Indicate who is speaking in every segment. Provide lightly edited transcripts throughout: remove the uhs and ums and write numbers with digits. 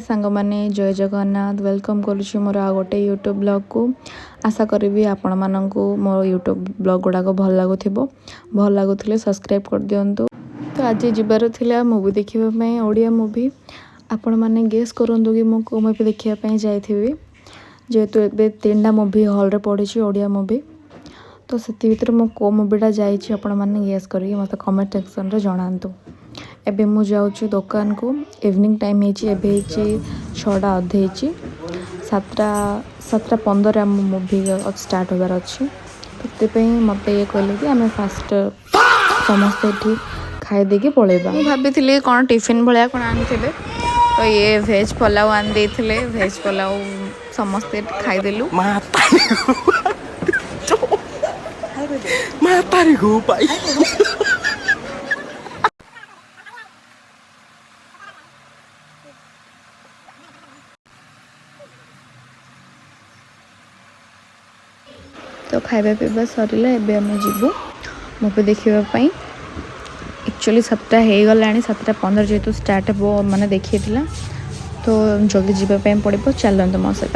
Speaker 1: सांग माने जय जगन्नाथ वेलकम करुँची मोर आ गोटे यूट्यूब ब्लॉग को आशा करी आपण मानू मो यूट्यूब ब्लॉग गुड़ाक भल लगुथ भल लगुले सब्सक्राइब कर दिंतु। तो आज जबार थिला मूवी देखापी ओडिया मूवी आपण मैंने गेस करूँ कि मुझे मूवी देखापी जाइए जेहेतु ए 3टा मूवी हॉल रे पड़ी ओडिया मूवी तो से भर मु को मूवीटा जाइए आपण मैंने गेस करी मत कमेंट सेक्शन रे जणातु। एबे मु जाऊँ दुकान को इवनिंग टाइम होती 6टा अधे सातटा 15 आम मूवी स्टार्ट होबार अच्छी तो मत ये कहले कि आम फास्ट समस्ते ये खाईदे पलैबा। भाभी कौन टिफिन भाया कौन आनी तो ये भेज पुलाव आन देते भेज पुलाव समस्ते खाईदेलु। तो खाଇବା पीवा सरला एबे आम जीवु मूवी देखापी। एक्चुअली 7टा हो गला 7:15 जेहतु स्टार्ट हे मैंने देखी तो जल्दी जीवाई पड़ो चलते मो सहित।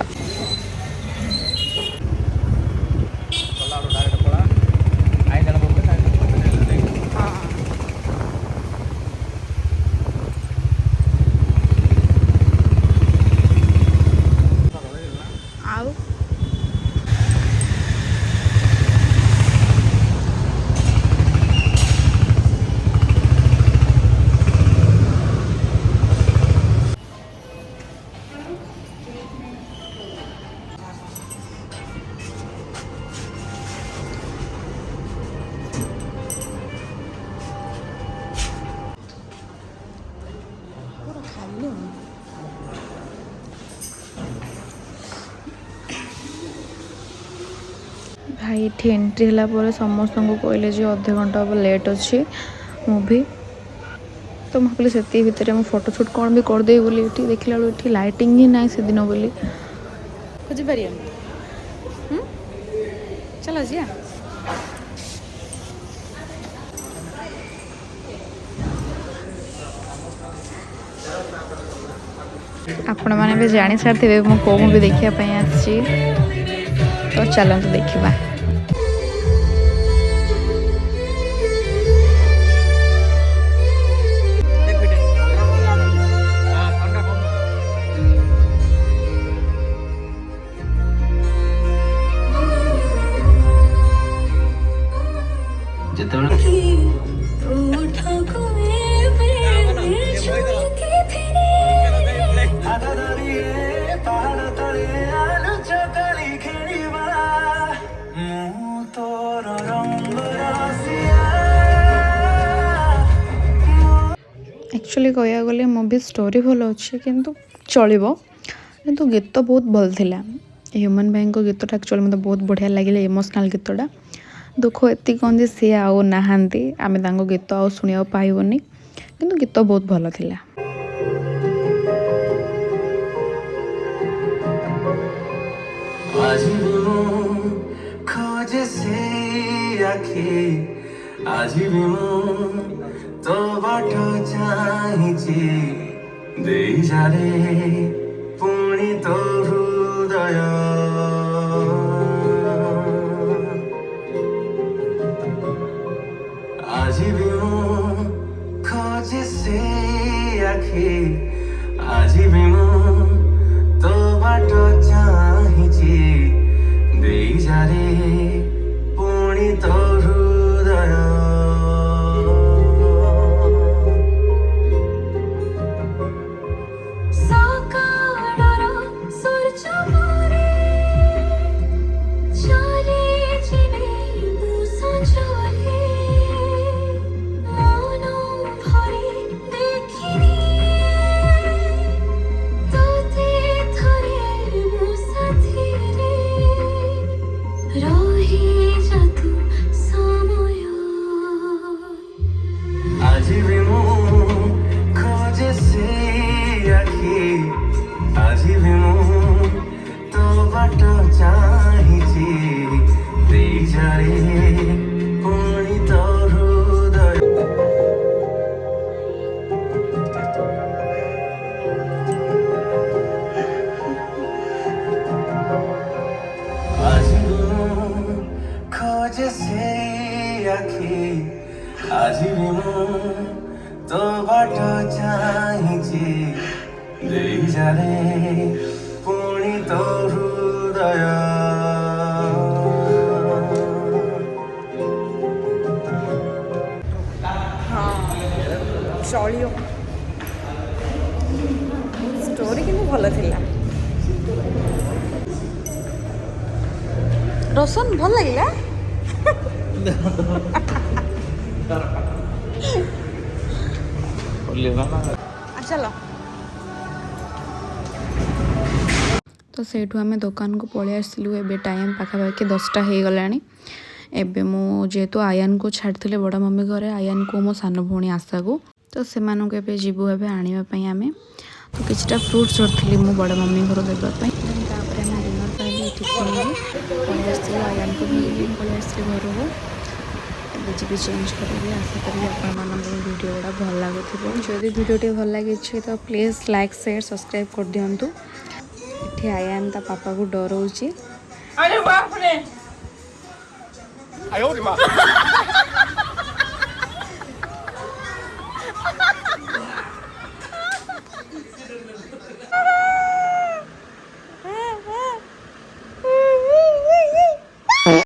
Speaker 1: भाई ये एंट्री है पर समस्त को कहले अधे घंटा हम लेट अच्छी मूवी तो मुझे से भितर मुझे फोटो शूट कौन भी करदे बोली देखला ये लाइटिंग ही ना से दिन बोली खोजिपार चल जी आपण मैंने भी जानी सारी मु कौ मूवी देखापी आसी तो चलते देखा। एक्चुअली कह गले मूवी स्टोरी भल अच्छे किंतु चलो किंतु गीत बहुत भल थिला। ह्यूमन भाई को गीतटा एक्चुअली मतलब बहुत बढ़िया लगे इमोशनल गीतटा दुख एति कौन जे सी आउ नहांती आमे तांको गीत आउ सुनिया पाइबनी किंतु गीत बहुत भल थिला।
Speaker 2: आज भी तो बाट चाहिए दे जा रे पुणी तो हृदय आज भी खोजे से आखे आज भी तो बाट चाहिए दे जा रे पुणी तो हृदय आज भी ମୁଁ ତୋ ବାଟ ଚାହିଁଛି ଦେଇ ଯାରେ ପୁଣି ତୋ ହୃଦୟ
Speaker 3: ଚଳିବ ଷ୍ଟୋରି କିନ୍ତୁ ଭଲ ଥିଲା। ରୋଶନ ଭଲ ଲାଗିଲା ଚାଲ।
Speaker 1: ତ ସେଇଠୁ ଆମେ ଦୋକାନକୁ ପଳେଇ ଆସିଲୁ। ଏବେ ଟାଇମ୍ ପାଖାପାଖି 10ଟା ହେଇଗଲାଣି। ଏବେ ମୁଁ ଯେହେତୁ ଆୟାନକୁ ଛାଡ଼ିଥିଲି ବଡ଼ ମମି ଘରେ, ଆୟାନକୁ ମୋ ସାନ ଭଉଣୀ ଆଶାକୁ, ତ ସେମାନଙ୍କୁ ଏବେ ଯିବୁ ଏବେ ଆଣିବା ପାଇଁ ଆମେ। ତ କିଛିଟା ଫ୍ରୁଟ୍ସ ଧରିଥିଲି ମୁଁ ବଡ଼ ମମି ଘରୁ ଦେବା ପାଇଁ। ତାପରେ ଆମେ ଡିନର୍ ପାଇଁ ଏଠି କିଣିକି ପଳେଇ ଆସିଥିଲୁ। ଆୟାନକୁ ଧରିକି ପଳେଇ ଆସିଥିଲି ଘରକୁ। ଏବେ ଯିବି ଚେଞ୍ଜ କରିବି। ଆଶା କରିବି ଆପଣମାନଙ୍କୁ ଭିଡ଼ିଓ ଗୁଡ଼ା ଭଲ ଲାଗୁଥିବ। ଯଦି ଭିଡ଼ିଓଟି ଭଲ ଲାଗିଛି ତ ପ୍ଲିଜ୍ ଲାଇକ୍ ସେୟାର ସବସ୍କ୍ରାଇବ୍ କରିଦିଅନ୍ତୁ। ଏଠି ଆୟାନ ତା ପାପାକୁ ଡରଉଛି।